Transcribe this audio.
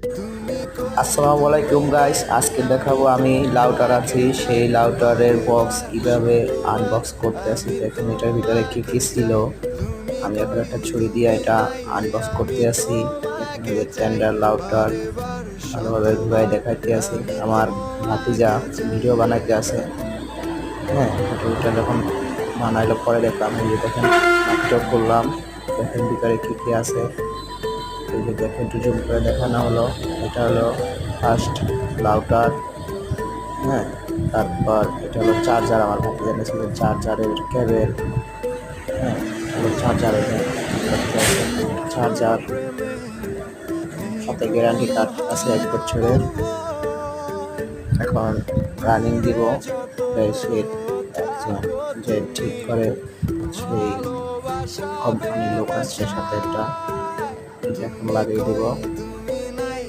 আসসালামু আলাইকুম গাইস, আজকে দেখাবো আমি লাউটার আছি সেই লাউটারের বক্স কিভাবে আনবক্স করতে আসি। দেখুন এটার ভিতরে কি কি ছিল। আমি এখন একটা ছুরি দিয়ে এটা আনবক্স করতে আসি। দেখুন এই যে টেন্ডার লাউটার ভালোভাবে ঘুরাই দেখাইতে আসি। আমার ভাতিজা ভিডিও বানাইতে আছে। হ্যাঁ, এটা যখন বানাইলো পরে দেখলাম, এই যে দেখেন নাটক করলাম। দেখেন ভিতরে কি কি আছে, এই যে দেখেন একটু জুম করে দেখানো হলো। এটা হলো ফার্স্ট লাউটার। হ্যাঁ, তারপর এটা হলো চার্জার, আমার ভাই জেনেছিল চার্জারের কেবেল। হ্যাঁ, এটা হলো চার্জারের চার্জার, সাথে গ্যারান্টি কার্ড আছে 1 বছরের। এখন রানিং দিব, সে একজন যে ঠিক করে সেই কোম্পানির লোক আসছে, সাথে একটা এখন লাগিয়ে দিব।